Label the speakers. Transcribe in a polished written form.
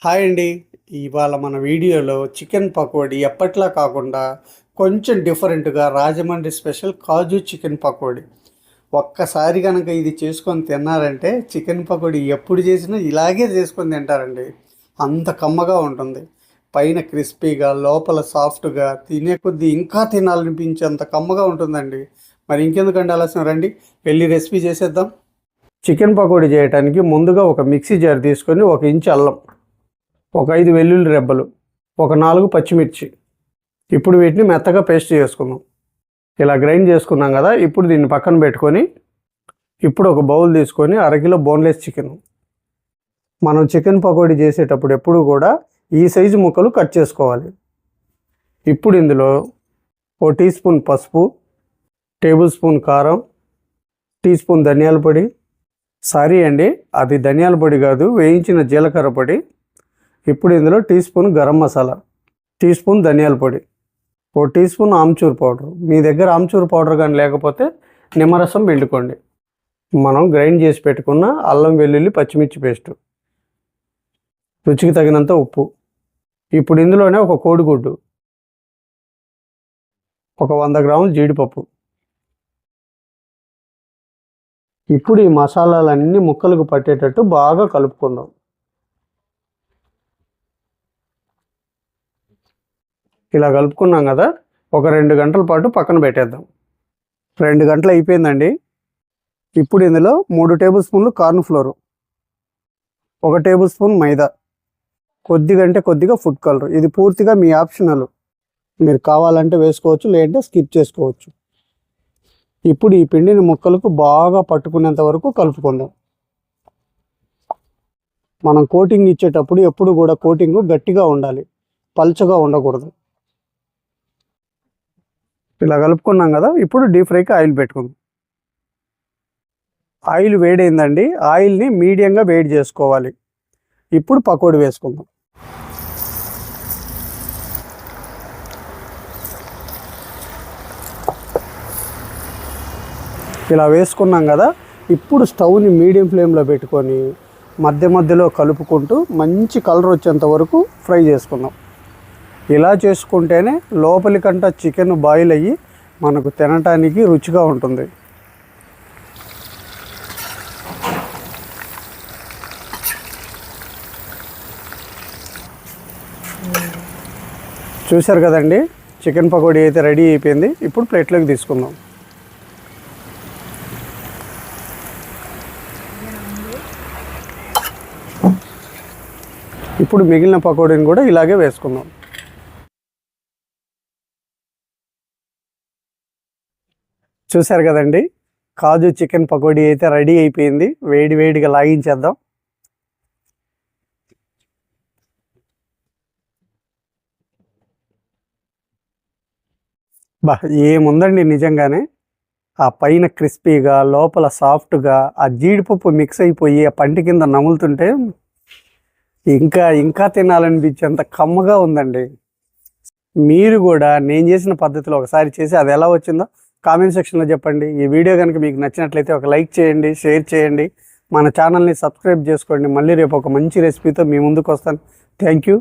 Speaker 1: Hi అండి. ఇవాళ మన వీడియోలో చికెన్ పకోడీ ఎప్పట్లా కాకుండా కొంచెం డిఫరెంట్‌గా రాజమండ్రి స్పెషల్ కాజు చికెన్ పకోడీ. ఒక్కసారి గనక ఇది చేసుకొని తిన్నారంటే చికెన్ పకోడీ ఎప్పుడు చేసినా ఇలాగే చేసుకొని తింటారండి. అంత కమ్మగా ఉంటుంది. పైన క్రిస్పీగా, లోపల సాఫ్ట్‌గా తినే కొద్దీ ఇంకా తినాలనిపించేంత కమ్మగా ఉంటుందండి. మరి ఇంకెందుకండి ఆలస్యం, రండి వెళ్ళి రెసిపీ చేసేద్దాం. చికెన్ పకోడీ చేయడానికి ముందుగా ఒక మిక్సీ జార్ తీసుకొని 1 ఇంచు అల్లం, ఒక 5 వెల్లుల్లి రెబ్బలు, ఒక 4 పచ్చిమిర్చి. ఇప్పుడు వీటిని మెత్తగా పేస్ట్ చేసుకుందాం. ఇలా గ్రైండ్ చేసుకున్నాం కదా, ఇప్పుడు దీన్ని పక్కన పెట్టుకొని ఇప్పుడు ఒక బౌల్ తీసుకొని అరకిలో బోన్లెస్ చికెన్. మనం చికెన్ పకోడీ చేసేటప్పుడు ఎప్పుడు కూడా ఈ సైజు ముక్కలు కట్ చేసుకోవాలి. ఇప్పుడు ఇందులో 1 టీ స్పూన్ పసుపు, టేబుల్ స్పూన్ కారం, టీ స్పూన్ ధనియాల పొడి, సారీ అండి అది ధనియాల పొడి కాదు, వేయించిన జీలకర్ర పొడి. ఇప్పుడు ఇందులో teaspoon garam masala, teaspoon ధనియాల పొడి, 1 టీ స్పూన్ ఆమ్చూర్ పౌడర్. మీ దగ్గర ఆమ్చూర్ పౌడర్ కానీ లేకపోతే నిమ్మరసం పిండుకోండి. మనం గ్రైండ్ చేసి పెట్టుకున్న అల్లం వెల్లుల్లి పచ్చిమిర్చి పేస్టు, రుచికి తగినంత ఉప్పు. ఇప్పుడు ఇందులోనే ఒక కోడిగుడ్డు, ఒక 100 గ్రాములు జీడిపప్పు. ఇప్పుడు ఈ మసాలాలన్నీ ముక్కలకు పట్టేటట్టు బాగా కలుపుకుందాం. ఇలా కలుపుకున్నాం కదా, ఒక 2 గంటల పాటు పక్కన పెట్టేద్దాం. 2 గంటలు అయిపోయిందండి. ఇప్పుడు ఇందులో 3 టేబుల్ స్పూన్లు కార్న్ ఫ్లోరు, 1 టేబుల్ స్పూన్ మైదా, కొద్దిగా ఫుడ్ కలర్. ఇది పూర్తిగా మీ ఆప్షనల్, మీరు కావాలంటే వేసుకోవచ్చు, లేదంటే స్కిప్ చేసుకోవచ్చు. ఇప్పుడు ఈ పిండిని ముక్కలకు బాగా పట్టుకునేంత వరకు కలుపుకుందాం. మనం కోటింగ్ ఇచ్చేటప్పుడు ఎప్పుడు కూడా కోటింగ్ గట్టిగా ఉండాలి, పల్చగా ఉండకూడదు. ఇలా కలుపుకున్నాం కదా, ఇప్పుడు డీప్ ఫ్రైకి ఆయిల్ పెట్టుకుందాం. ఆయిల్ వేడైందండి, ఆయిల్ని మీడియంగా వేడి చేసుకోవాలి. ఇప్పుడు పకోడీ వేసుకుందాం. ఇలా వేసుకున్నాం కదా, ఇప్పుడు స్టవ్ని మీడియం ఫ్లేమ్లో పెట్టుకొని మధ్యలో కలుపుకుంటూ మంచి కలర్ వచ్చేంత వరకు ఫ్రై చేసుకుందాం. ఇలా చేసుకుంటేనే లోపలికంట చికెన్ బాయిల్ అయ్యి మనకు తినటానికి రుచిగా ఉంటుంది. చూశారు కదండి, చికెన్ పకోడీ అయితే రెడీ అయిపోయింది. ఇప్పుడు ప్లేట్లోకి తీసుకుందాం. ఇప్పుడు మిగిలిన పకోడీని కూడా ఇలాగే వేసుకుందాం. చూశారు కదండి, కాజు చికెన్ పకోడీ అయితే రెడీ అయిపోయింది. వేడిగా లాగించేద్దాం. ఏముందండి నిజంగానే. ఆ పైన క్రిస్పీగా, లోపల సాఫ్ట్గా, ఆ జీడిపప్పు మిక్స్ అయిపోయి ఆ పంటి కింద నములుతుంటే ఇంకా తినాలనిపించేంత కమ్మగా ఉందండి. మీరు కూడా నేను చేసిన పద్ధతిలో ఒకసారి చేసి అది ఎలా వచ్చిందో కామెంట్ సెక్షన్లో చెప్పండి. ఈ వీడియో కనుక మీకు నచ్చినట్లయితే ఒక లైక్ చేయండి, షేర్ చేయండి, మన ఛానల్ని సబ్స్క్రైబ్ చేసుకోండి. మళ్ళీ రేపు ఒక మంచి రెసిపీతో మీ ముందుకు వస్తాను. Thank you.